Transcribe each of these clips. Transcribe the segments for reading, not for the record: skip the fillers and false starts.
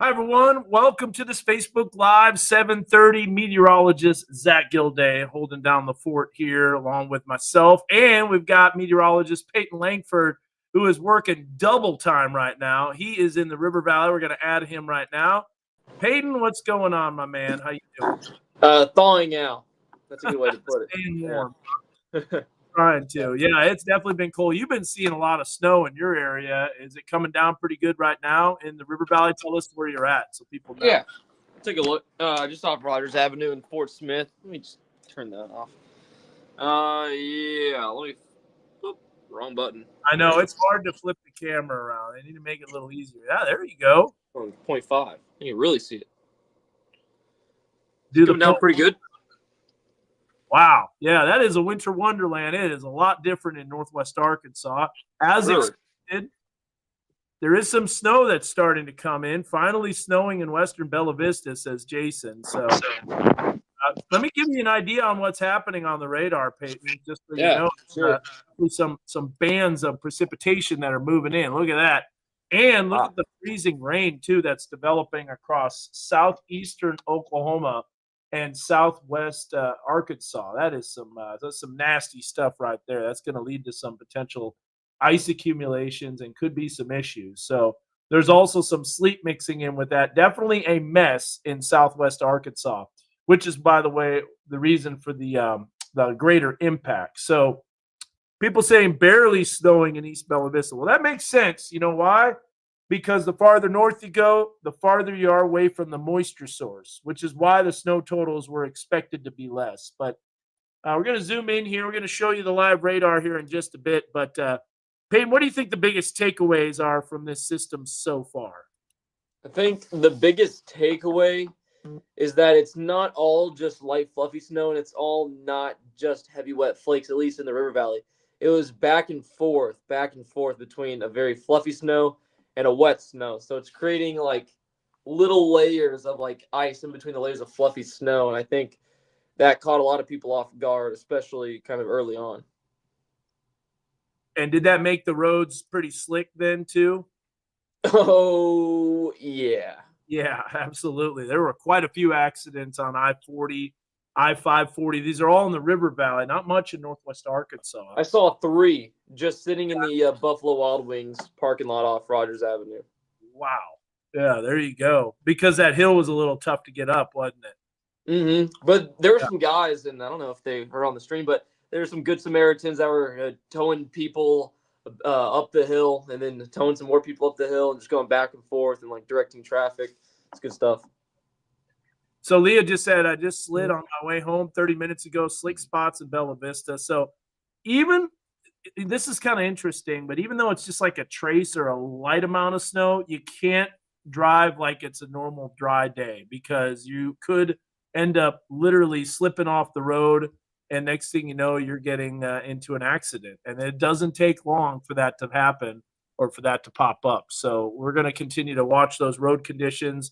Hi, everyone. Welcome to this Facebook Live 7:30. Meteorologist Zach Gilday holding down the fort here along with myself. And we've got meteorologist Peyton Langford, who is working double time right now. He is in the River Valley. We're going to add him right now. Peyton, what's going on, my man? How you doing? Thawing out. That's a good way to put it. Staying warm. Trying to. Yeah, it's definitely been cold. You've been seeing a lot of snow in your area. Is it coming down pretty good right now in the River Valley? Tell us where you're at so people know. Yeah. Take a look. Just off Rogers Avenue in Fort Smith. Let me just turn that off. Yeah. Let me. Oop, wrong button. I know it's hard to flip the camera around. They need to make it a little easier. Yeah, there you go. 0.5. You can really see it. Do coming down pretty good. Wow. Yeah, that is a winter wonderland. It is a lot different in Northwest Arkansas. As expected, there is some snow that's starting to come in. Finally snowing in western Bella Vista, says Jason. So let me give you an idea on what's happening on the radar, Peyton, just so you know. Sure. Some bands of precipitation that are moving in. Look at that. And look at the freezing rain, too, that's developing across southeastern Oklahoma and southwest Arkansas. That is some nasty stuff right there. That's going to lead to some potential ice accumulations and could be some issues. So there's also some sleet mixing in with that. Definitely a mess in southwest Arkansas, which is, by the way, the reason for the greater impact. So people saying barely snowing in East Bella Vista. Well, that makes sense. You know why? Because the farther north you go, the farther you are away from the moisture source, which is why the snow totals were expected to be less. But we're going to zoom in here. We're going to show you the live radar here in just a bit. But Peyton, what do you think the biggest takeaways are from this system so far? I think the biggest takeaway is that it's not all just light, fluffy snow, and it's all not just heavy, wet flakes, at least in the River Valley. It was back and forth between a very fluffy snow and a wet snow. So it's creating like little layers of like ice in between the layers of fluffy snow. And I think that caught a lot of people off guard, especially kind of early on. And did that make the roads pretty slick then too? Oh, yeah. Yeah, absolutely. There were quite a few accidents on I-40, I-540. These are all in the River Valley, not much in Northwest Arkansas. I saw 3 just sitting in the Buffalo Wild Wings parking lot off Rogers Avenue. Wow. Yeah, there you go. Because that hill was a little tough to get up, wasn't it? Mm-hmm. But there were some guys, and I don't know if they were on the stream, but there were some good Samaritans that were towing people up the hill and then towing some more people up the hill and just going back and forth and like directing traffic. It's good stuff. So Leah just said, I just slid on my way home 30 minutes ago, slick spots in Bella Vista. So even this is kind of interesting, but even though it's just like a trace or a light amount of snow, you can't drive like it's a normal dry day because you could end up literally slipping off the road. And next thing you know, you're getting into an accident. And it doesn't take long for that to happen or for that to pop up. So we're going to continue to watch those road conditions.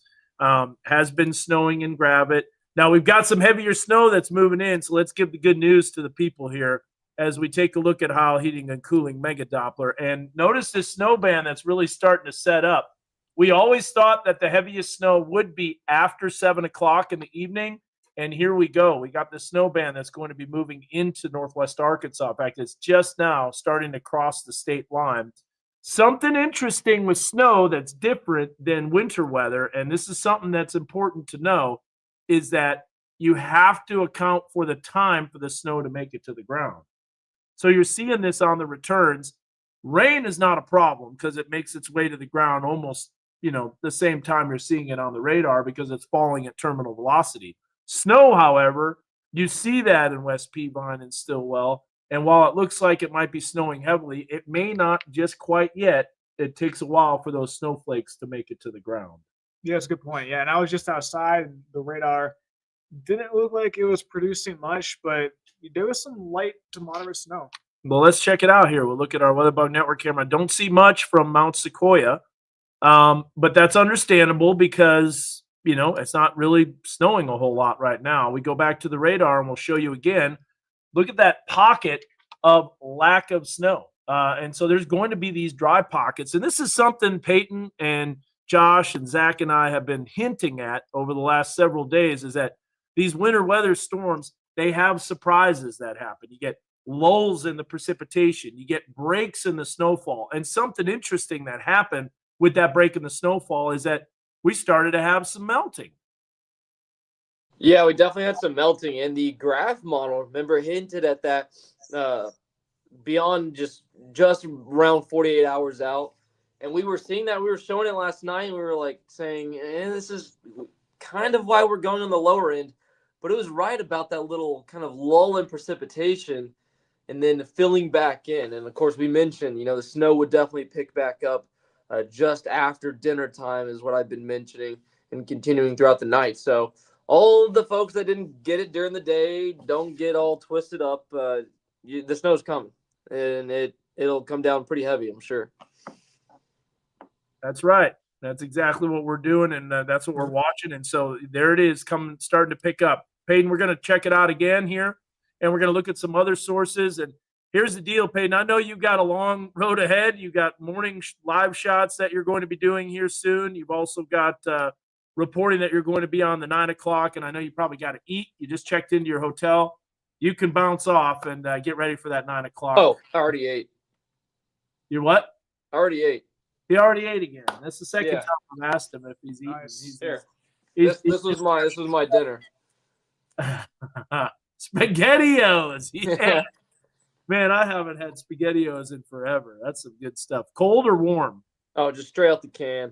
Has been snowing in Gravette. Now we've got some heavier snow that's moving in. So let's give the good news to the people here as we take a look at how heating and cooling mega Doppler. And notice this snow band that's really starting to set up. We always thought that the heaviest snow would be after 7 o'clock in the evening. And here we go. We got the snow band that's going to be moving into Northwest Arkansas. In fact, it's just now starting to cross the state line. Something interesting with snow that's different than winter weather, and this is something that's important to know, is that you have to account for the time for the snow to make it to the ground. So you're seeing this on the returns. Rain is not a problem because it makes its way to the ground almost, the same time you're seeing it on the radar because it's falling at terminal velocity. Snow, however, you see that in West Peavine and Stillwell. And while it looks like it might be snowing heavily, it may not just quite yet. It takes a while for those snowflakes to make it to the ground. Yeah, that's a good point. Yeah, and I was just outside, and the radar didn't look like it was producing much, but there was some light to moderate snow. Well, let's check it out here. We'll look at our WeatherBug Network camera. Don't see much from Mount Sequoia, but that's understandable because it's not really snowing a whole lot right now. We go back to the radar and we'll show you again. Look at that pocket of lack of snow. And so there's going to be these dry pockets. And this is something Peyton and Josh and Zach and I have been hinting at over the last several days is that these winter weather storms, they have surprises that happen. You get lulls in the precipitation, you get breaks in the snowfall. And something interesting that happened with that break in the snowfall is that we started to have some melting. Yeah, we definitely had some melting, and the graph model, remember, hinted at that beyond just around 48 hours out. And we were seeing that. We were showing it last night, and we were like saying, this is kind of why we're going on the lower end. But it was right about that little kind of lull in precipitation and then filling back in. And, of course, we mentioned, the snow would definitely pick back up just after dinner time is what I've been mentioning and continuing throughout the night. So all the folks that didn't get it during the day, don't get all twisted up. The snow's coming, and it'll come down pretty heavy, I'm sure. That's right. That's exactly what we're doing, and that's what we're watching. And so there it is, starting to pick up. Peyton, we're going to check it out again here, and we're going to look at some other sources. And here's the deal, Peyton. I know you've got a long road ahead. You've got morning live shots that you're going to be doing here soon. You've also got reporting that you're going to be on the 9 o'clock, and I know you probably got to eat. You just checked into your hotel. You can bounce off and get ready for that 9 o'clock. Oh, I already ate. You what? I already ate. He already ate again. That's the second Yeah. time I've asked him if he's eating. Nice. Here. This was my dinner. SpaghettiOs. Yeah. Man, I haven't had SpaghettiOs in forever. That's some good stuff. Cold or warm? Oh, just straight out the can.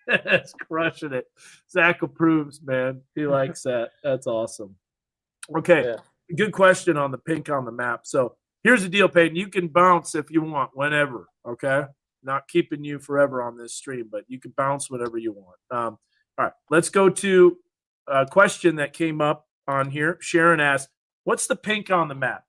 That's crushing it. Zach approves, man. He likes that. That's awesome. Okay. Yeah. Good question on the pink on the map. So here's the deal, Peyton. You can bounce if you want, whenever. Okay. Not keeping you forever on this stream, but you can bounce whenever you want. All right. Let's go to a question that came up on here. Sharon asked, what's the pink on the map?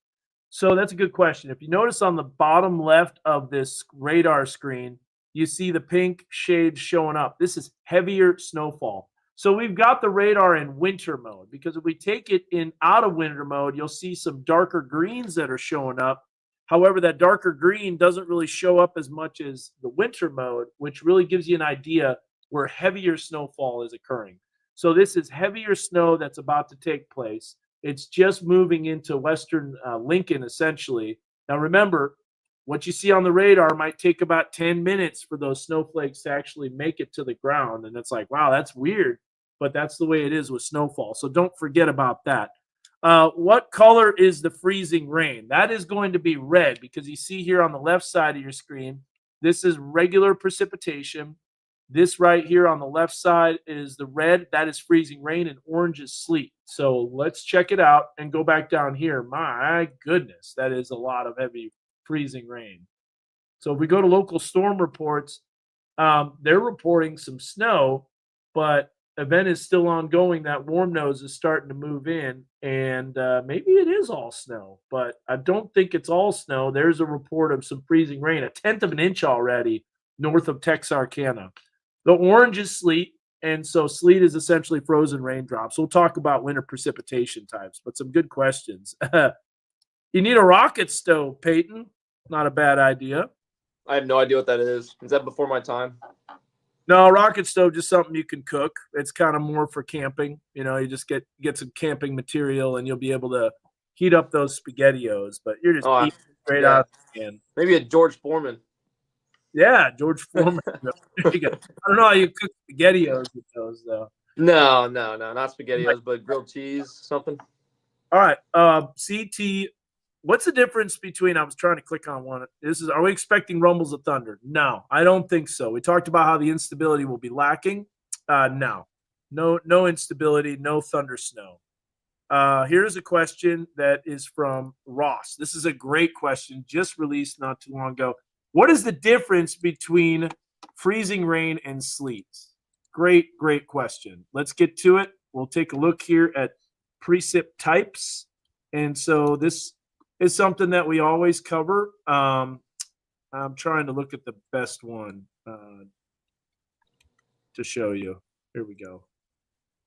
So that's a good question. If you notice on the bottom left of this radar screen, you see the pink shades showing up. This is heavier snowfall. So we've got the radar in winter mode, because if we take it in out of winter mode, you'll see some darker greens that are showing up. However, that darker green doesn't really show up as much as the winter mode, which really gives you an idea where heavier snowfall is occurring. So this is heavier snow that's about to take place. It's just moving into western Lincoln, essentially. Now, remember, what you see on the radar might take about 10 minutes for those snowflakes to actually make it to the ground. And it's like, wow, that's weird. But that's the way it is with snowfall. So don't forget about that. What color is the freezing rain? That is going to be red, because you see here on the left side of your screen, this is regular precipitation. This right here on the left side is the red. That is freezing rain, and orange is sleet. So let's check it out and go back down here. My goodness, that is a lot of heavy freezing rain. So if we go to local storm reports, they're reporting some snow, but event is still ongoing. That warm nose is starting to move in, and maybe it is all snow, but I don't think it's all snow. There's a report of some freezing rain, 1/10 of an inch already north of Texarkana. The orange is sleet, and so sleet is essentially frozen raindrops. We'll talk about winter precipitation types, but some good questions. You need a rocket stove, Peyton. Not a bad idea. I have no idea what that is. Is that before my time? No, rocket stove, just something you can cook. It's kind of more for camping. You just get some camping material, and you'll be able to heat up those SpaghettiOs. But you're just eating straight out of the can. Maybe a George Foreman. Yeah, George Foreman. There you go. I don't know how you cook SpaghettiOs with those, though. No, not SpaghettiOs, but grilled cheese, something. All right, CT. What's the difference between? I was trying to click on one. Are we expecting rumbles of thunder? No, I don't think so. We talked about how the instability will be lacking. No instability, no thunder snow. Here's a question that is from Ross. This is a great question, just released not too long ago. What is the difference between freezing rain and sleet? Great question. Let's get to it. We'll take a look here at precip types. And so this is something that we always cover. I'm trying to look at the best one to show you. Here we go.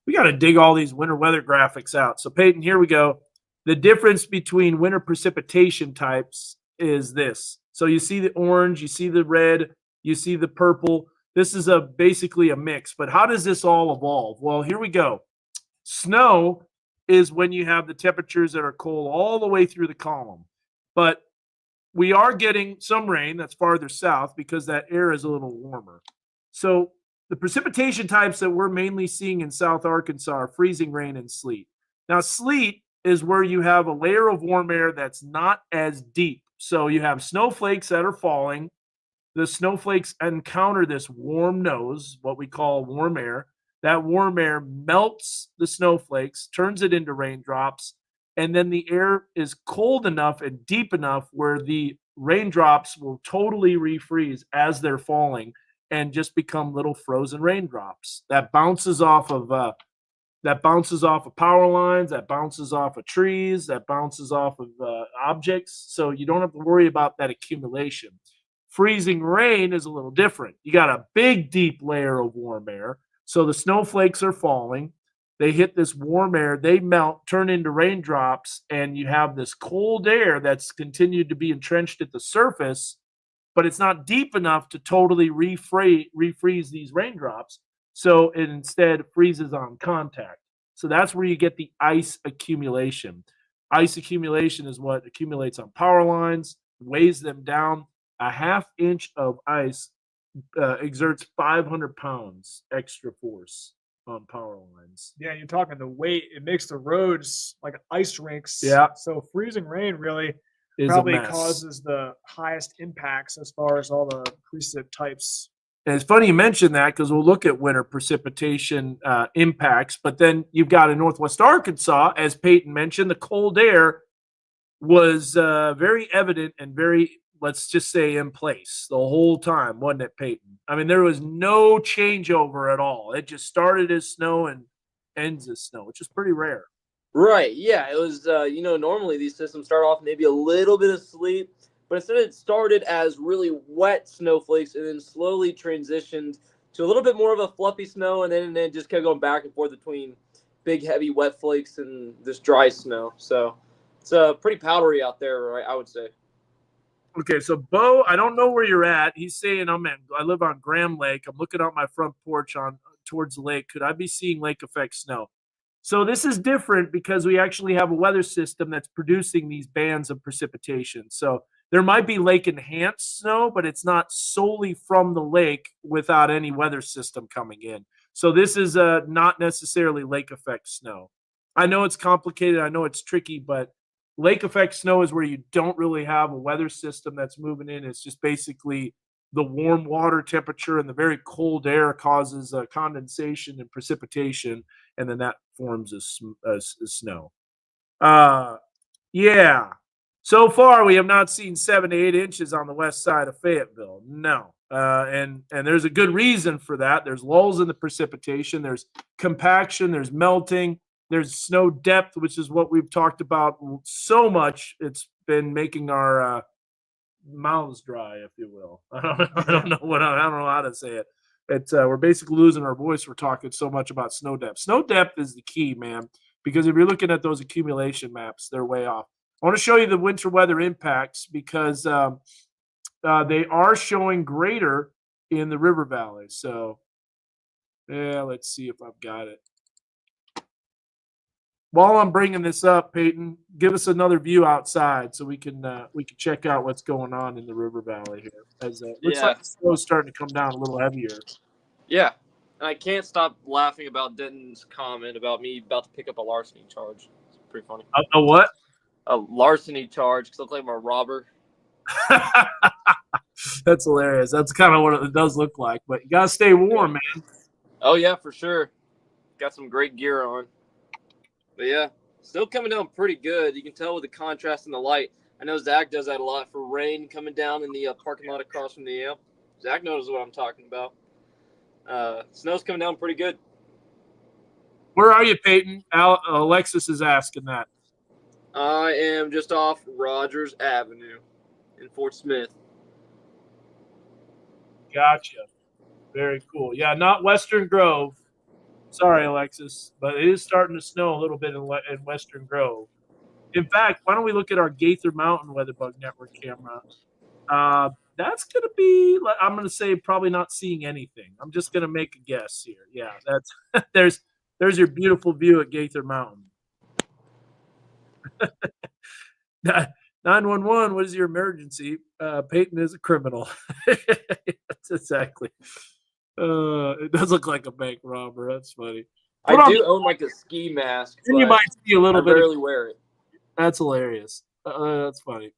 We got to dig all these winter weather graphics out. So, Peyton, here we go. The difference between winter precipitation types is this. So you see the orange, you see the red, you see the purple. This is basically a mix. But how does this all evolve? Well, here we go. Snow is when you have the temperatures that are cold all the way through the column. But we are getting some rain that's farther south because that air is a little warmer. So the precipitation types that we're mainly seeing in South Arkansas are freezing rain and sleet. Now, sleet is where you have a layer of warm air that's not as deep. So you have snowflakes that are falling. The snowflakes encounter this warm nose, what we call warm air. That warm air melts the snowflakes, turns it into raindrops, and then the air is cold enough and deep enough where the raindrops will totally refreeze as they're falling and just become little frozen raindrops that bounces off of power lines, that bounces off of trees, that bounces off of objects. So you don't have to worry about that accumulation. Freezing rain is a little different. You got a big, deep layer of warm air. So the snowflakes are falling. They hit this warm air, they melt, turn into raindrops, and you have this cold air that's continued to be entrenched at the surface, but it's not deep enough to totally refreeze these raindrops. So it instead freezes on contact. So that's where you get the ice accumulation. Ice accumulation is what accumulates on power lines, weighs them down. A half inch of ice exerts 500 pounds extra force on power lines. Yeah, you're talking the weight. It makes the roads like ice rinks. Yeah. So freezing rain really Is probably a mess. causes the highest impacts as far as all the precip types. And it's funny you mentioned that because we'll look at winter precipitation impacts, but then you've got in Northwest Arkansas, as Peyton mentioned, the cold air was very evident and very, let's just say, in place the whole time, wasn't it, Peyton? I mean, there was no changeover at all. It just started as snow and ends as snow, which is pretty rare. Right. Yeah. It was, normally these systems start off maybe a little bit of sleet, but instead it started as really wet snowflakes and then slowly transitioned to a little bit more of a fluffy snow. And then it just kept going back and forth between big, heavy, wet flakes and this dry snow. So it's pretty powdery out there, right? I would say. Okay, so Bo, I don't know where you're at. He's saying I live on Graham Lake. I'm looking out my front porch towards the lake. Could I be seeing lake effect snow? So this is different because we actually have a weather system that's producing these bands of precipitation. So there might be lake enhanced snow, but it's not solely from the lake without any weather system coming in. So this is not necessarily lake effect snow. I know it's complicated. I know it's tricky, but lake effect snow is where you don't really have a weather system that's moving in. It's just basically the warm water temperature and the very cold air causes condensation and precipitation, and then that forms a snow. Yeah. So far, we have not seen 7 to 8 inches on the west side of Fayetteville. No. And there's a good reason for that. There's lulls in the precipitation. There's compaction. There's melting. There's snow depth, which is what we've talked about so much. It's been making our mouths dry, if you will. I don't know how to say it. We're basically losing our voice. We're talking so much about snow depth. Snow depth is the key, man, because if you're looking at those accumulation maps, they're way off. I want to show you the winter weather impacts because they are showing greater in the river valley. So, yeah, let's see if I've got it. While I'm bringing this up, Peyton, give us another view outside so we can check out what's going on in the river valley here. As looks like the snow's starting to come down a little heavier. Yeah, and I can't stop laughing about Denton's comment about me about to pick up a larceny charge. It's pretty funny. A what? A larceny charge because I look like I'm a robber. That's hilarious. That's kind of what it does look like. But you gotta stay warm, man. Oh yeah, for sure. Got some great gear on. But yeah, still coming down pretty good. You can tell with the contrast in the light. I know Zach does that a lot for rain coming down in the parking lot across from the amp. Zach knows what I'm talking about. Snow's coming down pretty good. Where are you, Peyton? Alexis is asking that. I am just off Rogers Avenue in Fort Smith. Gotcha. Very cool. Yeah, not Western Grove. Sorry, Alexis, but it is starting to snow a little bit in Western Grove. In fact, why don't we look at our Gaither Mountain Weatherbug Network camera? That's going to be, I'm going to say probably not seeing anything. I'm just going to make a guess here. Yeah, that's there's your beautiful view at Gaither Mountain. 911, what is your emergency? Peyton is a criminal. That's exactly. It does look like a bank robber. That's funny. I do own like a ski mask, And you but might see a little I bit. rarely wear it. That's hilarious. That's funny.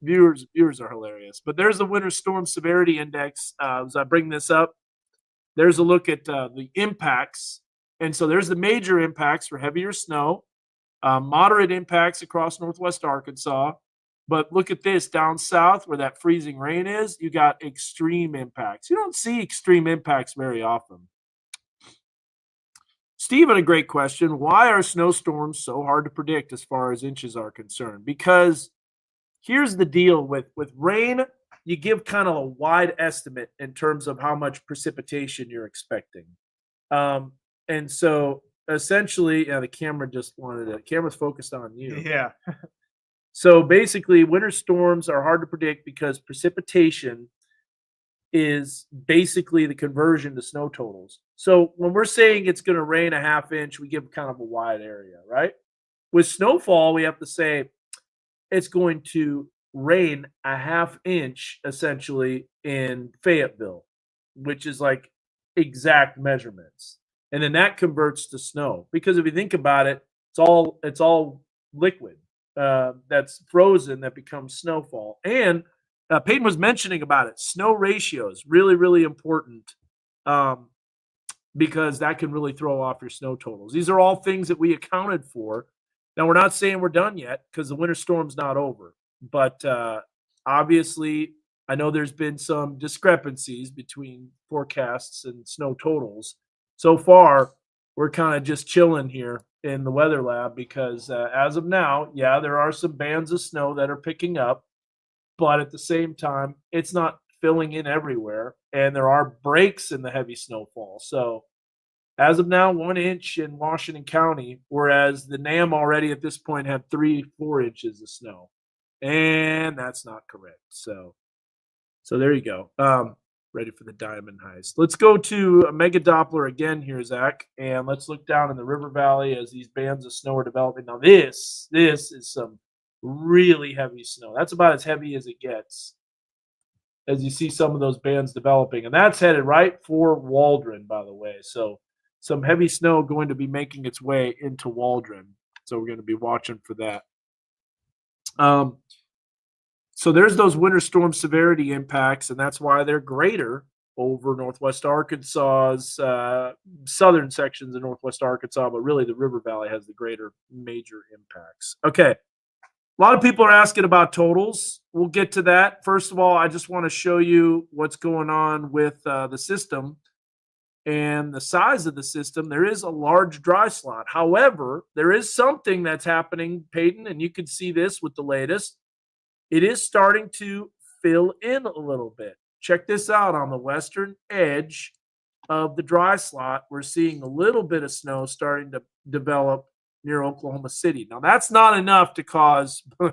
Viewers are hilarious. But there's the winter storm severity index. As I bring this up, there's a look at the impacts. And so there's the major impacts for heavier snow, moderate impacts across northwest Arkansas. But look at this down south where that freezing rain is, you got extreme impacts. You don't see extreme impacts very often. Stephen, a great question. Why are snowstorms so hard to predict as far as inches are concerned? Because here's the deal with rain, you give kind of a wide estimate in terms of how much precipitation you're expecting. And so essentially, the camera's focused on you. Yeah. So basically, winter storms are hard to predict because precipitation is basically the conversion to snow totals. So when we're saying it's going to rain a half inch, we give kind of a wide area, right? With snowfall, we have to say it's going to rain a half inch essentially in Fayetteville, which is like exact measurements. And then that converts to snow because if you think about it, it's all liquid that's frozen that becomes snowfall. And Peyton was mentioning about it. Snow ratios really, really important because that can really throw off your snow totals. These are all things that we accounted for. Now, we're not saying we're done yet because the winter storm's not over. But obviously, I know there's been some discrepancies between forecasts and snow totals. So far, we're kind of just chilling here in the weather lab because as of now, yeah, there are some bands of snow that are picking up. But at the same time, it's not filling in everywhere. And there are breaks in the heavy snowfall. So as of now, 1 inch in Washington County, whereas the NAM already at this point had 3-4 inches of snow. And that's not correct. So there you go. Ready for the diamond heist. Let's go to a mega Doppler again here, Zach, and let's look down in the river valley as these bands of snow are developing. Now this is some really heavy snow. That's about as heavy as it gets as you see some of those bands developing. And that's headed right for Waldron, by the way. So some heavy snow going to be making its way into Waldron. So we're going to be watching for that. So there's those winter storm severity impacts, and that's why they're greater over northwest Arkansas's southern sections of northwest Arkansas, but really the river valley has the greater major impacts. Okay. A lot of people are asking about totals. We'll get to that. First of all, I just want to show you what's going on with the system and the size of the system. There is a large dry slot. However, there is something that's happening, Peyton, and you can see this with the latest. It is starting to fill in a little bit. Check this out on the western edge of the dry slot. We're seeing a little bit of snow starting to develop near Oklahoma City. Now, that's not enough to cause 4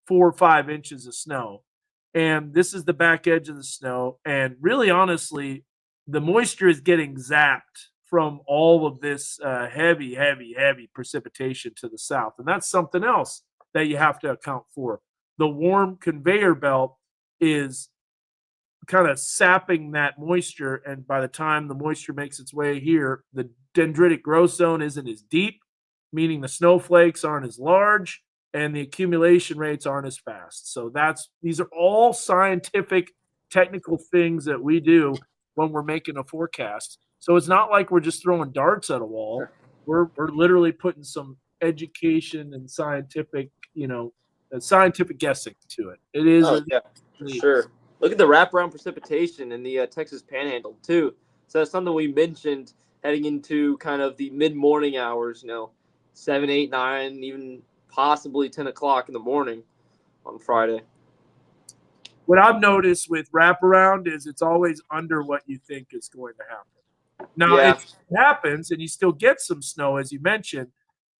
or 5 inches of snow. And this is the back edge of the snow. And really, honestly, the moisture is getting zapped from all of this heavy precipitation to the south. And that's something else that you have to account for. The warm conveyor belt is kind of sapping that moisture. And by the time the moisture makes its way here, the dendritic growth zone isn't as deep, meaning the snowflakes aren't as large and the accumulation rates aren't as fast. So these are all scientific, technical things that we do when we're making a forecast. So it's not like we're just throwing darts at a wall. We're literally putting some education and scientific guessing to it. It is. Oh, yeah, for sure. Look at the wraparound precipitation in the Texas Panhandle, too. So that's something we mentioned heading into kind of the mid-morning hours, 7, 8, 9, even possibly 10 o'clock in the morning on Friday. What I've noticed with wraparound is it's always under what you think is going to happen. Now, Yeah. it happens, and you still get some snow, as you mentioned,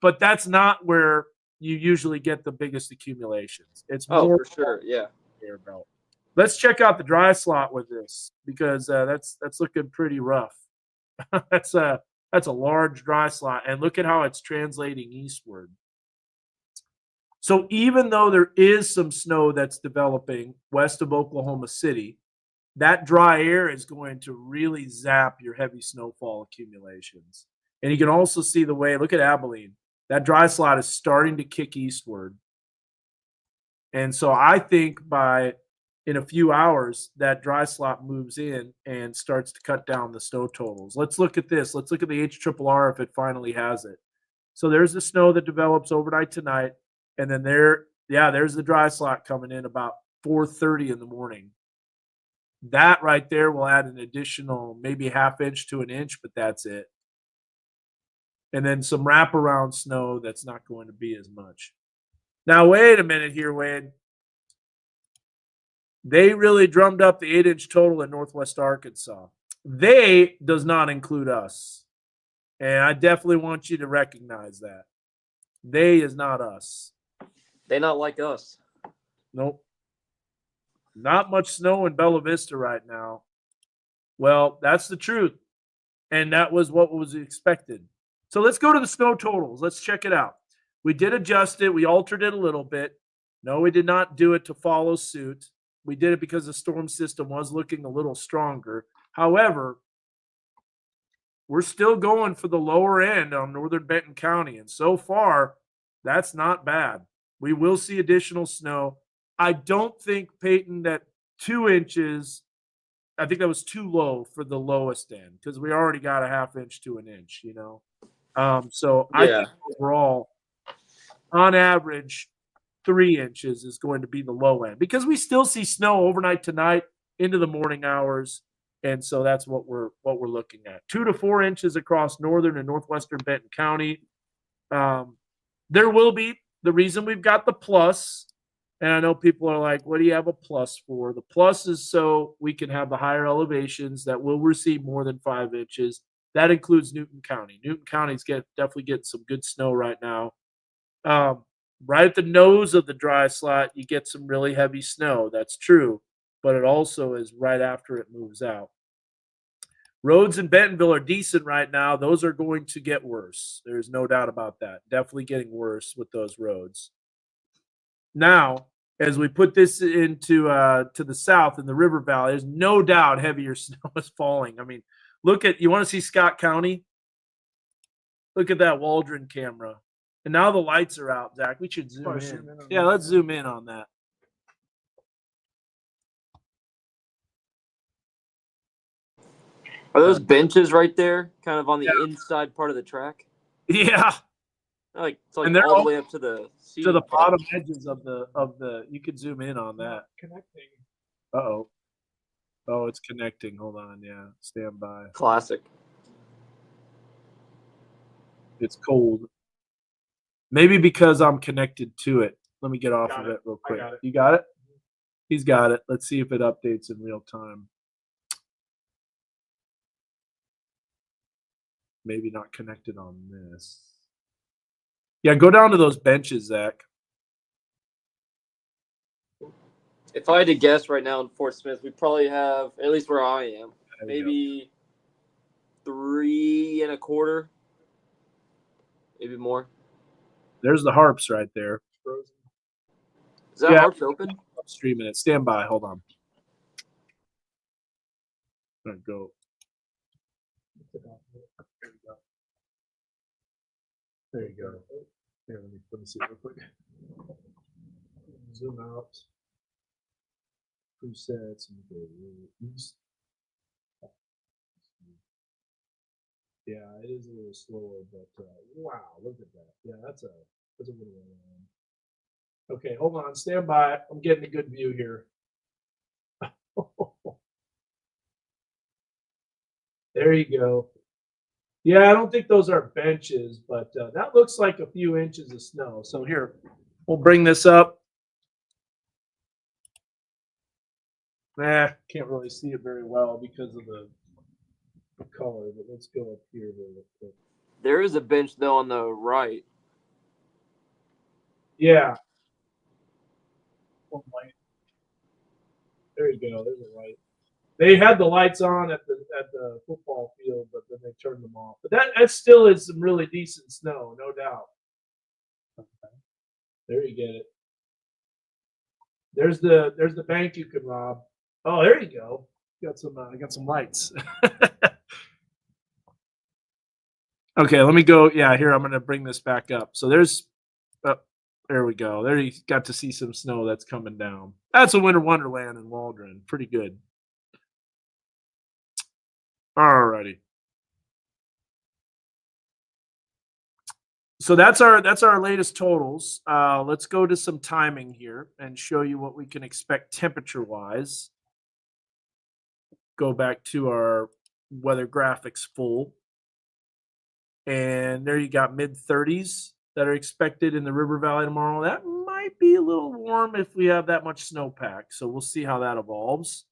but that's not where you usually get the biggest accumulations. It's more for sure, yeah. air belt. Let's check out the dry slot with this because that's looking pretty rough. that's a large dry slot, and look at how it's translating eastward. So even though there is some snow that's developing west of Oklahoma City, that dry air is going to really zap your heavy snowfall accumulations. And you can also see the way, look at Abilene, that dry slot is starting to kick eastward. And so I think in a few hours, that dry slot moves in and starts to cut down the snow totals. Let's look at this. Let's look at the HRRR if it finally has it. So there's the snow that develops overnight tonight. And then there's the dry slot coming in about 4:30 in the morning. That right there will add an additional maybe half inch to an inch, but that's it. And then some wraparound snow that's not going to be as much. Now, wait a minute here, Wade. They really drummed up the 8-inch total in Northwest Arkansas. They does not include us. And I definitely want you to recognize that. They is not us. They not like us. Nope. Not much snow in Bella Vista right now. Well, that's the truth. And that was what was expected. So let's go to the snow totals. Let's check it out. We did adjust it. We altered it a little bit. No, we did not do it to follow suit. We did it because the storm system was looking a little stronger. However, we're still going for the lower end on northern Benton County. And so far, that's not bad. We will see additional snow. I don't think, Peyton, that 2 inches, I think that was too low for the lowest end because we already got a half inch to an inch, So I think overall, on average, 3 inches is going to be the low end because we still see snow overnight tonight into the morning hours. And so that's what we're looking at. 2 to 4 inches across northern and northwestern Benton County. There will be the reason we've got the plus. And I know people are like, what do you have a plus for? The plus is so we can have the higher elevations that will receive more than 5 inches. That includes Newton County. Newton County's definitely getting some good snow right now. Right at the nose of the dry slot, you get some really heavy snow. That's true. But it also is right after it moves out. Roads in Bentonville are decent right now. Those are going to get worse. There's no doubt about that. Definitely getting worse with those roads. Now, as we put this into to the south in the River Valley, there's no doubt heavier snow is falling. I mean, you want to see Scott County? Look at that Waldron camera. And now the lights are out, Zach. We should zoom in. Yeah, let's zoom in on that. Are those benches right there kind of on the inside part of the track? Yeah. It's like and they're all the way up to the bottom edges of the you could zoom in on that. Connecting. Uh-oh. Oh, it's connecting. Hold on. Yeah. Stand by. Classic. It's cold. Maybe because I'm connected to it. Let me get off of it real quick. You got it? He's got it. Let's see if it updates in real time. Maybe not connected on this. Yeah, go down to those benches, Zach. If I had to guess right now in Fort Smith, we probably have, at least where I am, maybe 3 1/4, maybe more. There's the harps right there. Is that harps open? I'm streaming it. Stand by. Hold on. I'm gonna go. There you go. Here, let me see it real quick. Zoom out. Presets and go east. Yeah, it is a little slower, but wow, look at that. Yeah, that's a little one. Okay, hold on, stand by. I'm getting a good view here. There you go. Yeah, I don't think those are benches, but that looks like a few inches of snow. So here, we'll bring this up. Can't really see it very well because of the color, but let's go up here real quick. There is a bench, though, on the right. Yeah. There you go. There's a light. They had the lights on at the football field, but then they turned them off. But that still is some really decent snow, no doubt. There you get it. There's the bank you can rob. Oh, there you go. Got some lights. Okay, let me go. Yeah, here I'm going to bring this back up. So there we go. There you got to see some snow that's coming down. That's a winter wonderland in Waldron. Pretty good. Alrighty. So that's our latest totals. Let's go to some timing here and show you what we can expect temperature wise. Go back to our weather graphics full. And there you got mid 30s that are expected in the River Valley tomorrow. That might be a little warm if we have that much snowpack. So we'll see how that evolves.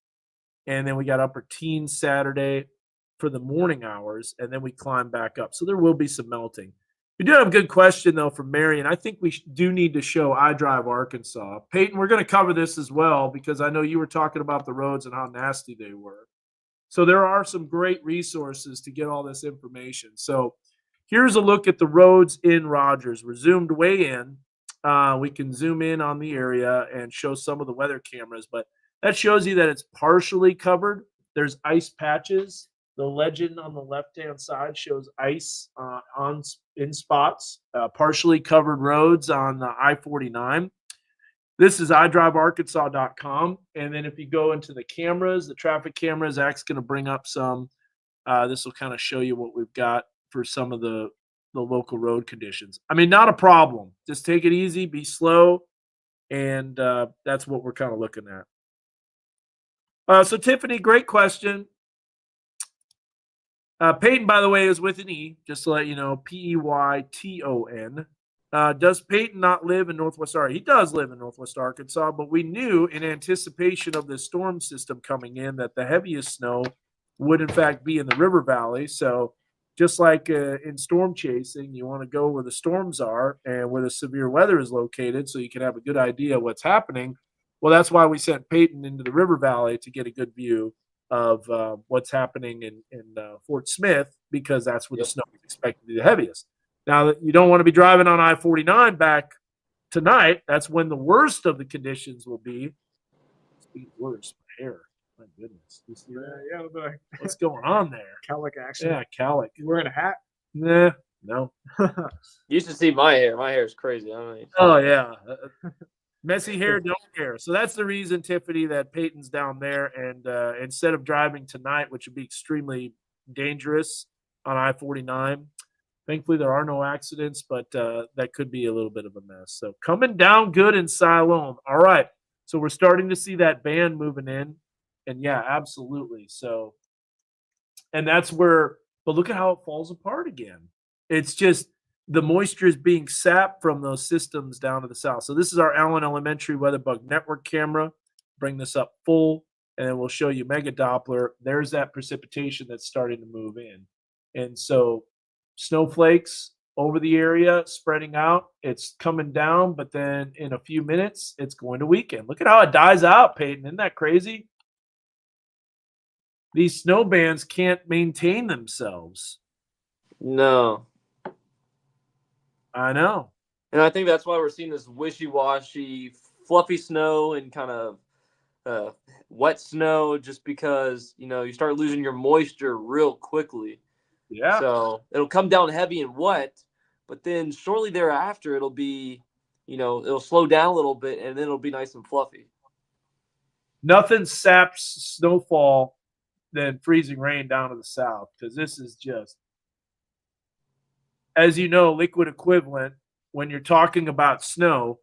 And then we got upper teens Saturday for the morning hours, and then we climb back up. So there will be some melting. We do have a good question, though, from Marion. I think we do need to show iDrive Arkansas. Peyton, we're going to cover this as well because I know you were talking about the roads and how nasty they were. So there are some great resources to get all this information. So here's a look at the roads in Rogers. We're zoomed way in. We can zoom in on the area and show some of the weather cameras, but that shows you that it's partially covered. There's ice patches. The legend on the left-hand side shows ice in spots, partially covered roads on the I-49. This is iDriveArkansas.com. And then if you go into the cameras, the traffic cameras, Zach's going to bring up some. This will kind of show you what we've got for some of the local road conditions. I mean, not a problem. Just take it easy, be slow, and that's what we're kind of looking at. So Tiffany, great question. Peyton, by the way, is with an E, just to let you know, Peyton. Does Peyton not live in Northwest Arkansas? He does live in Northwest Arkansas, but we knew in anticipation of this storm system coming in that the heaviest snow would, in fact, be in the River Valley. So just like in storm chasing, you want to go where the storms are and where the severe weather is located so you can have a good idea of what's happening. Well, that's why we sent Peyton into the River Valley to get a good view of what's happening in Fort Smith, because that's where the snow is expected to be the heaviest. Now, you don't want to be driving on I-49 back tonight. That's when the worst of the conditions will be. Speaking of worse, my hair. My goodness. You see that? Yeah, what's going on there? Cowlick action. Yeah, cowlick. You wearing a hat? Nah, no. You should see my hair. My hair is crazy. I mean, Oh, yeah. Messy hair, don't care. So that's the reason, Tiffany, that Peyton's down there. And instead of driving tonight, which would be extremely dangerous on I-49, thankfully there are no accidents, but that could be a little bit of a mess. So coming down good in Siloam. All right. So we're starting to see that band moving in. And yeah, absolutely. So, and that's where, but look at how it falls apart again. It's just the moisture is being sapped from those systems down to the south. So this is our Allen Elementary Weather Bug Network camera. Bring this up full, and then we'll show you Mega Doppler. There's that precipitation that's starting to move in. And so snowflakes over the area, spreading out. It's coming down, but then in a few minutes, it's going to weaken. Look at how it dies out, Peyton. Isn't that crazy? These snow bands can't maintain themselves. no. I know. And I think that's why we're seeing this wishy-washy, fluffy snow and kind of wet snow, just because, you start losing your moisture real quickly. Yeah. So it'll come down heavy and wet, but then shortly thereafter, it'll be, it'll slow down a little bit, and then it'll be nice and fluffy. Nothing saps snowfall than freezing rain down to the south, because this is just, as you know, liquid equivalent. When you're talking about snow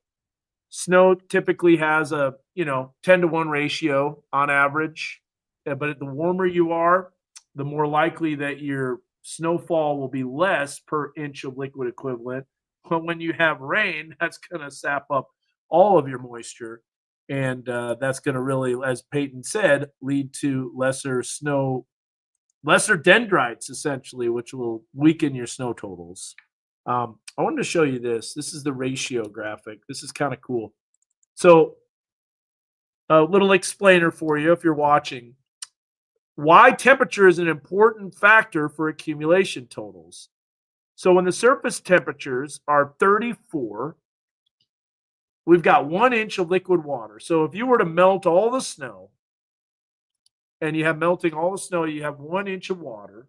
typically has a 10-to-1 ratio on average. But the warmer you are, the more likely that your snowfall will be less per inch of liquid equivalent. But when you have rain, that's going to sap up all of your moisture. And that's going to really, as Peyton said, lead to lesser dendrites, essentially, which will weaken your snow totals. I wanted to show you this. This is the ratio graphic. This is kind of cool. So A little explainer for you if you're watching. Why temperature is an important factor for accumulation totals. So when the surface temperatures are 34, we've got 1 inch of liquid water. So if you were to melt all the snow, and you have melting all the snow, you have 1 inch of water.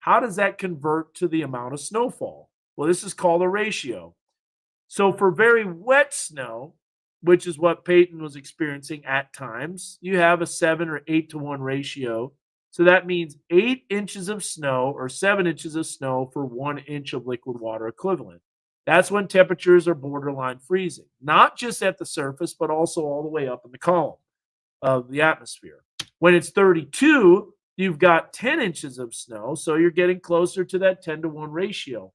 How does that convert to the amount of snowfall? Well, this is called a ratio. So for very wet snow, which is what Peyton was experiencing at times, you have a 7 or 8 to 1 ratio. So that means 8 inches of snow or 7 inches of snow for 1 inch of liquid water equivalent. That's when temperatures are borderline freezing, not just at the surface, but also all the way up in the column of the atmosphere. When it's 32, you've got 10 inches of snow, so you're getting closer to that 10 to 1 ratio.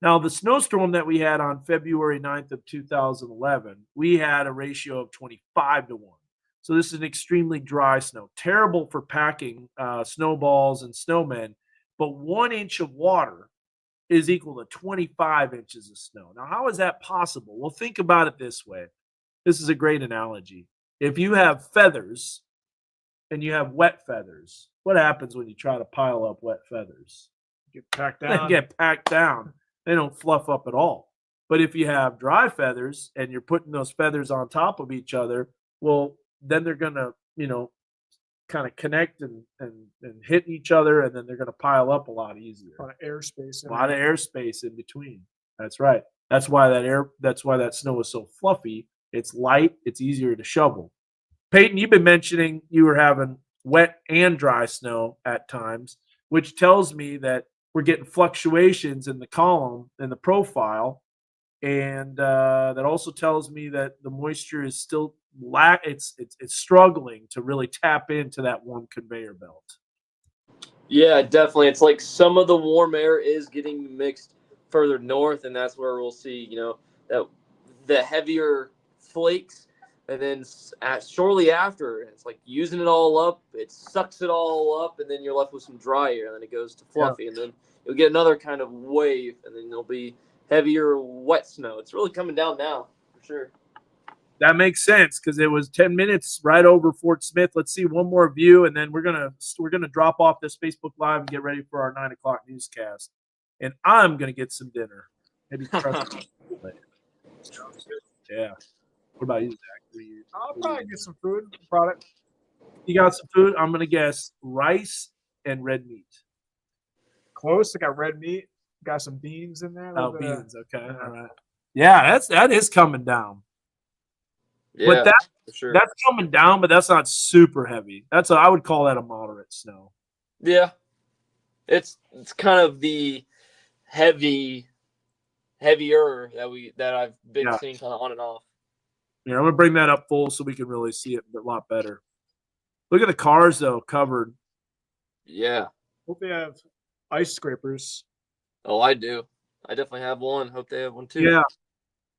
Now, the snowstorm that we had on February 9th of 2011, we had a ratio of 25 to 1. So this is an extremely dry snow, terrible for packing snowballs and snowmen, but 1 inch of water is equal to 25 inches of snow. Now, how is that possible? Well, think about it this way. This is a great analogy. If you have feathers and you have wet feathers, what happens when you try to pile up wet feathers? Get packed They down. get packed down. They don't fluff up at all. But if you have dry feathers and you're putting those feathers on top of each other, well, then they're going to, kind of connect and hit each other, and then they're going to pile up a lot easier. A lot of airspace. A lot of airspace in between. That's right. That's why that snow is so fluffy. It's light. It's easier to shovel. Peyton, you've been mentioning you were having wet and dry snow at times, which tells me that we're getting fluctuations in the column and the profile, and that also tells me that the moisture is still it's struggling to really tap into that warm conveyor belt. Yeah, definitely. It's like some of the warm air is getting mixed further north, and that's where we'll see, that the heavier flakes, and then shortly after, it's like using it all up. It sucks it all up, and then you're left with some dry air, and then it goes to fluffy, and then you'll get another kind of wave, and then there'll be heavier wet snow. It's really coming down now, for sure. That makes sense because it was 10 minutes right over Fort Smith. Let's see one more view, and then we're gonna drop off this Facebook Live and get ready for our 9 o'clock newscast. And I'm gonna get some dinner. Maybe yeah. What about you, Zach? I'll probably get some food product. You got some food? I'm gonna guess rice and red meat. Close. I got red meat. Got some beans in there. Oh, beans. Okay. All right. Yeah, that is coming down. Yeah, but for sure. That's coming down, but that's not super heavy. I would call that a moderate snow. Yeah. It's kind of the heavier that I've been seeing kind of on and off. Yeah, I'm gonna bring that up full so we can really see it a lot better. Look at the cars though, covered. Yeah. Hope they have ice scrapers. Oh, I do. I definitely have one. Hope they have one too. Yeah.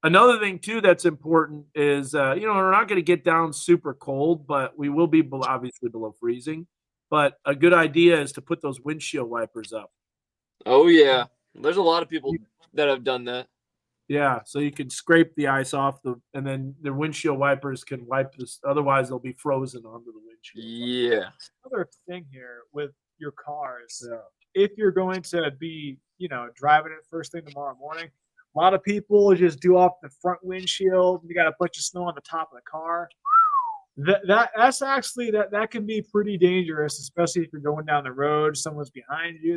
Another thing too that's important is we're not going to get down super cold, but we will be obviously below freezing. But a good idea is to put those windshield wipers up. Oh yeah, there's a lot of people that have done that. Yeah, so you can scrape the ice off and then the windshield wipers can wipe this. Otherwise, they'll be frozen onto the windshield. Yeah. Another thing here with your cars, if you're going to be, driving it first thing tomorrow morning, a lot of people just do off the front windshield. You got a bunch of snow on the top of the car. That's actually that can be pretty dangerous, especially if you're going down the road. Someone's behind you.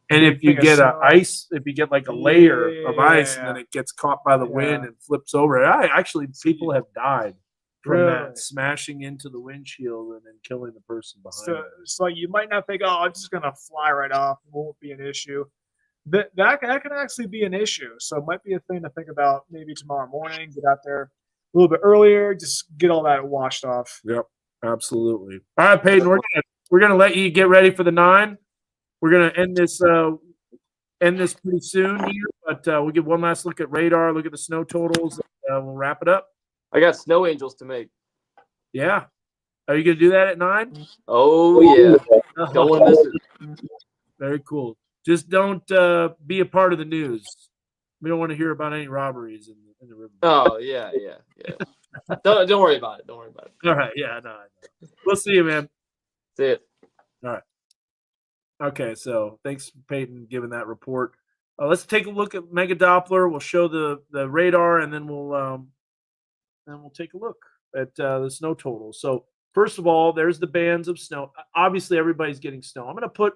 And if you get if you get like a layer of ice and then it gets caught by the wind and flips over, people have died from that smashing into the windshield and then killing the person behind. So you might not think, oh, I'm just gonna fly right off. It won't be an issue. That can actually be an issue. So it might be a thing to think about maybe tomorrow morning. Get out there a little bit earlier. Just get all that washed off. Yep, absolutely. All right, Peyton, we're gonna let you get ready for the 9. We're gonna end this pretty soon here, but we'll give one last look at radar, look at the snow totals, and we'll wrap it up. I got snow angels to make. Yeah. Are you gonna do that at 9? Oh yeah. Don't want to miss it. Very cool. Just don't be a part of the news. We don't want to hear about any robberies in the river. Oh yeah. Don't worry about it. Don't worry about it. All right. Yeah, no, I know. We'll see you, man. See it. All right. Okay, so thanks, Peyton, giving that report. Let's take a look at Mega Doppler. We'll show the radar, and then we'll take a look at the snow total. So first of all, there's the bands of snow. Obviously, everybody's getting snow. I'm going to put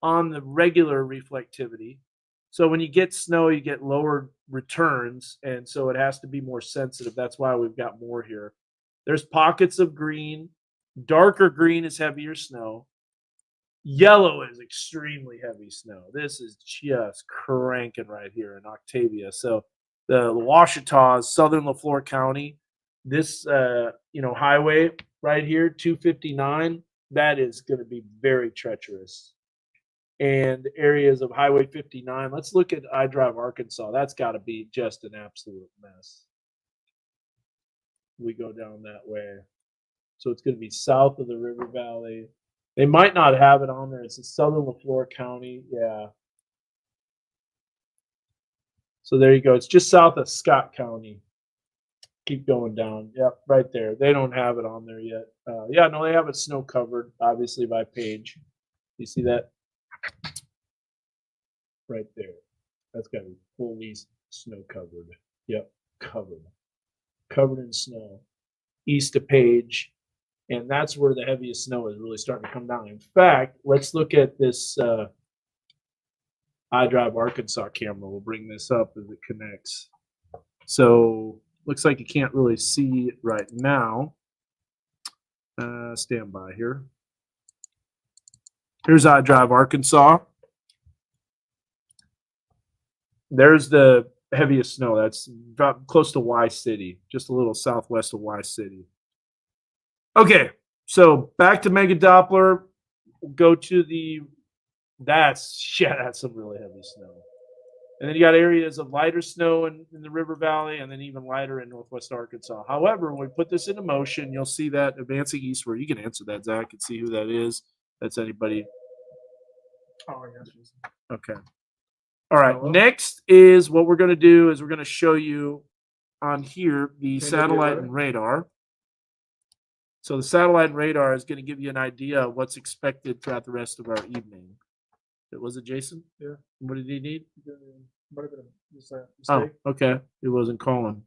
on the regular reflectivity. So when you get snow, you get lower returns, and so it has to be more sensitive. That's why we've got more here. There's pockets of green. Darker green is heavier snow. Yellow is extremely heavy snow. This is just cranking right here in Octavia. So the Ouachita, southern LaFleur County, this highway right here, 259, that is going to be very treacherous. And areas of Highway 59. Let's look at I Drive Arkansas. That's got to be just an absolute mess. We go down that way. So it's going to be south of the River Valley. They might not have it on there. It's in southern LaFleur County. Yeah. So there you go. It's just south of Scott County. Keep going down. Yep, right there. They don't have it on there yet. Yeah, no, they have it snow covered, obviously, by page. You see that? Right there. That's got to be fully snow covered. Yep, covered. Covered in snow. East of Page. And that's where the heaviest snow is really starting to come down. In fact, let's look at this I Drive Arkansas camera. We'll bring this up as it connects. So looks like you can't really see it right now. Stand by here. Here's I Drive Arkansas. There's the heaviest snow. That's about close to Y City, just a little southwest of Y City. Okay, so back to Mega Doppler. We'll go to that's some really heavy snow. And then you got areas of lighter snow in the River Valley, and then even lighter in northwest Arkansas. However, when we put this into motion, you'll see that advancing eastward. You can answer that, Zach, and see who that is. That's anybody. Oh, yes. Okay. All right. Next is what we're going to do is we're going to show you on here the satellite and radar. So the satellite and radar is going to give you an idea of what's expected throughout the rest of our evening. Was it Jason? Yeah. What did he need? Oh, okay. It wasn't calling.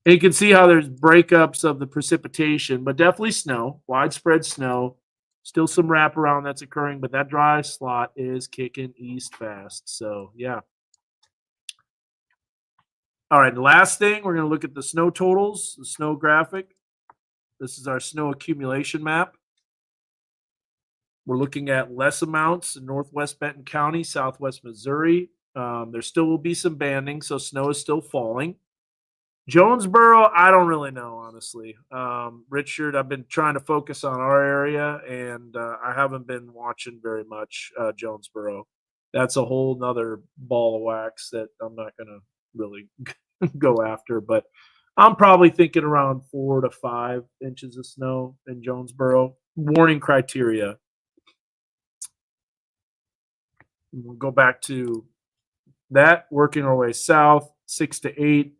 And you can see how there's breakups of the precipitation, but definitely snow, widespread snow. Still some wraparound that's occurring, but that dry slot is kicking east fast. So, yeah. All right, the last thing, we're going to look at the snow totals, the snow graphic. This is our snow accumulation map. We're looking at less amounts in northwest Benton County, southwest Missouri. There still will be some banding, so snow is still falling. Jonesboro, I don't really know, honestly. Richard, I've been trying to focus on our area, and I haven't been watching very much Jonesboro. That's a whole nother ball of wax that I'm not going to really go after, but I'm probably thinking around 4 to 5 inches of snow in Jonesboro. Warning criteria. We'll go back to that, working our way south, 6 to 8.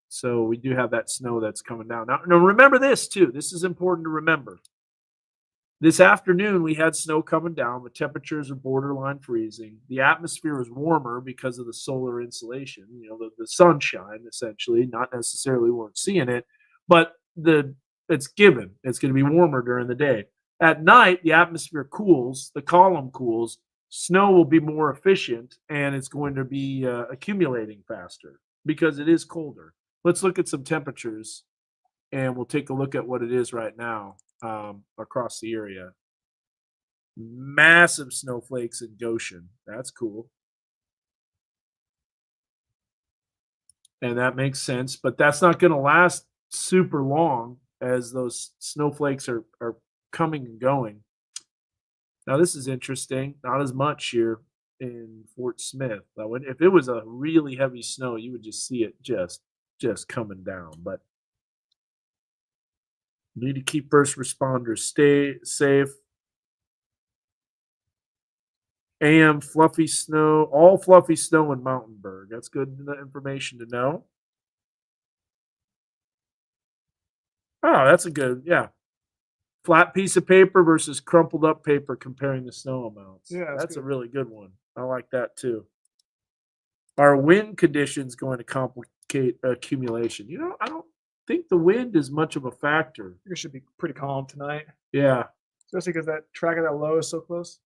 So we do have that snow that's coming down. Now remember this, too. This is important to remember. This afternoon, we had snow coming down. The temperatures are borderline freezing. The atmosphere was warmer because of the solar insolation, the sunshine, essentially. Not necessarily we weren't seeing it, but it's given. It's going to be warmer during the day. At night, the atmosphere cools. The column cools. Snow will be more efficient, and it's going to be accumulating faster because it is colder. Let's look at some temperatures, and we'll take a look at what it is right now across the area. Massive snowflakes in Goshen. That's cool. And that makes sense, but that's not going to last super long as those snowflakes are coming and going. Now, this is interesting. Not as much here in Fort Smith. If it was a really heavy snow, you would just see it just coming down. But you need to keep first responders stay safe. AM fluffy snow, all fluffy snow in Mountainburg. That's good information to know. Oh, that's a good, flat piece of paper versus crumpled up paper comparing the snow amounts. Yeah, that's That's a good. really good one. I like that too. Are wind conditions going to complicate accumulation? I don't think the wind is much of a factor. It should be pretty calm tonight, Yeah. especially because that track of that low is so close.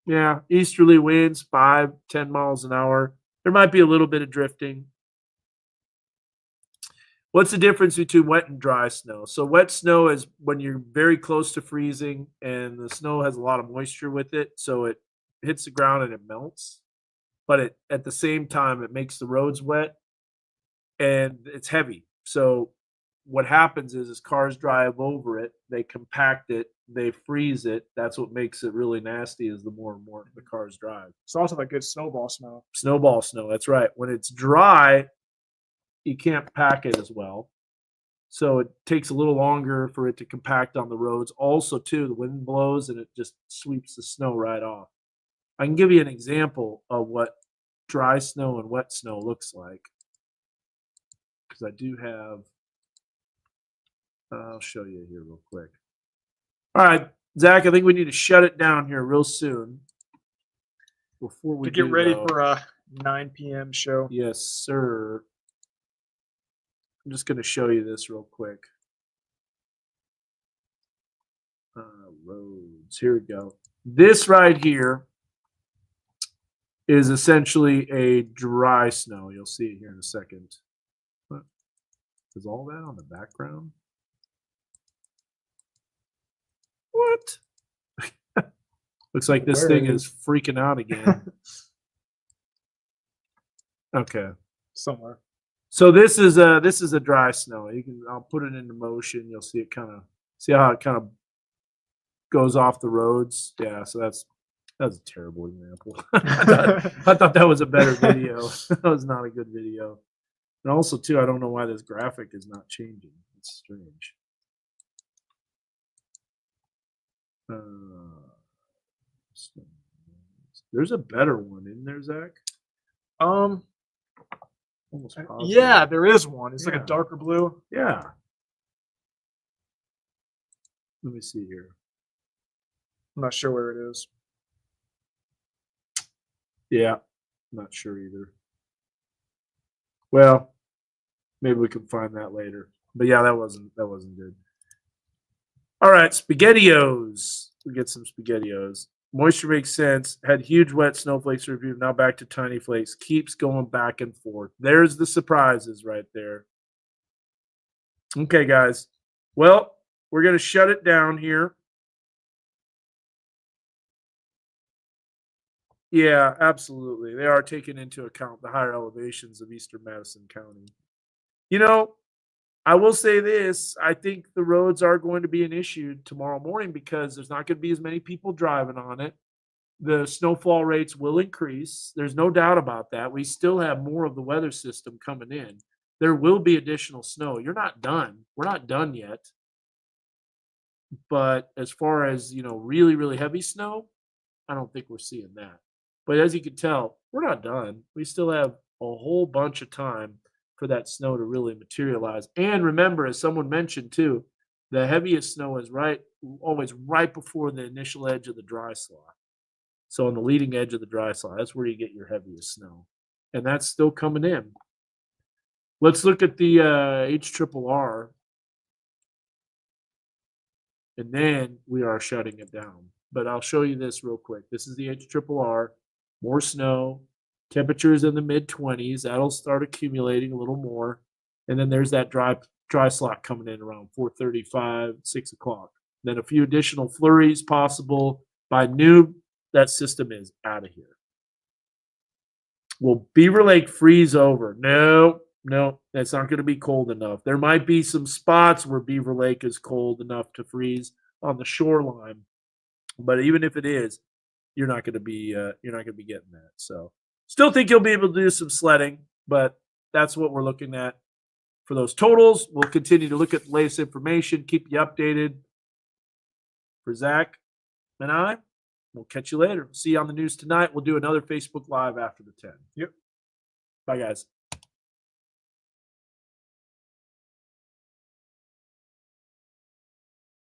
Yeah. Easterly winds, 5-10 miles an hour. There might be a little bit of drifting. What's the difference between wet and dry snow? So wet snow is when you're very close to freezing and the snow has a lot of moisture with it, so it hits the ground and it melts. But at the same time it makes the roads wet and it's heavy. So what happens is cars drive over it, they compact it, they freeze it. That's what makes it really nasty is the more and more the cars drive. It's also like good snowball snow. Snowball snow, that's right. When it's dry, you can't pack it as well. So it takes a little longer for it to compact on the roads. Also, too, the wind blows and it just sweeps the snow right off. I can give you an example of what dry snow and wet snow looks like. Because I do have, I'll show you here real quick. All right, Zach, I think we need to shut it down here real soon. Before we To get do, ready though. for a 9 p.m. show. Yes, sir. I'm just going to show you this real quick. Roads. Here we go. This right here is essentially a dry snow. You'll see it here in a second. What? Is all that on the background? What? Looks like this Where thing it is freaking out again. Okay. Somewhere. So this is a dry snow. I'll put it into motion. You'll see it see how it kind of goes off the roads. Yeah, so that's a terrible example. I thought that was a better video. That was not a good video. And also too, I don't know why this graphic is not changing. It's strange. There's a better one in there, Zach. Almost positive. Yeah, there is one. It's like Yeah. a darker blue. Yeah. Let me see here. I'm not sure where it is. Yeah, not sure either. Well, maybe we can find that later. But yeah, that wasn't good. All right, SpaghettiOs. We get some SpaghettiOs. Moisture makes sense. Had huge wet snowflakes review. Now back to tiny flakes. Keeps going back and forth. There's the surprises right there. Okay, guys. Well, we're going to shut it down here. Yeah, absolutely. They are taking into account the higher elevations of eastern Madison County. I will say this. I think the roads are going to be an issue tomorrow morning because there's not going to be as many people driving on it. The snowfall rates will increase. There's no doubt about that. We still have more of the weather system coming in. There will be additional snow. You're not done. We're not done yet. But as far as, really, really heavy snow, I don't think we're seeing that. But as you can tell, we're not done. We still have a whole bunch of time for that snow to really materialize. And remember, as someone mentioned too, the heaviest snow is always right before the initial edge of the dry slot. So on the leading edge of the dry slot, that's where you get your heaviest snow. And that's still coming in. Let's look at the HRRR. And then we are shutting it down. But I'll show you this real quick. This is the HRRR. More snow. Temperatures in the mid-20s. That'll start accumulating a little more. And then there's that dry slot coming in around 4:35, 6 o'clock. Then a few additional flurries possible. By noon, that system is out of here. Will Beaver Lake freeze over? No, that's not going to be cold enough. There might be some spots where Beaver Lake is cold enough to freeze on the shoreline, but even if it is, you're not going to be getting that. So, still think you'll be able to do some sledding, but that's what we're looking at for those totals. We'll continue to look at the latest information, keep you updated. For Zach and I, we'll catch you later. See you on the news tonight. We'll do another Facebook Live after the 10. Yep. Bye, guys.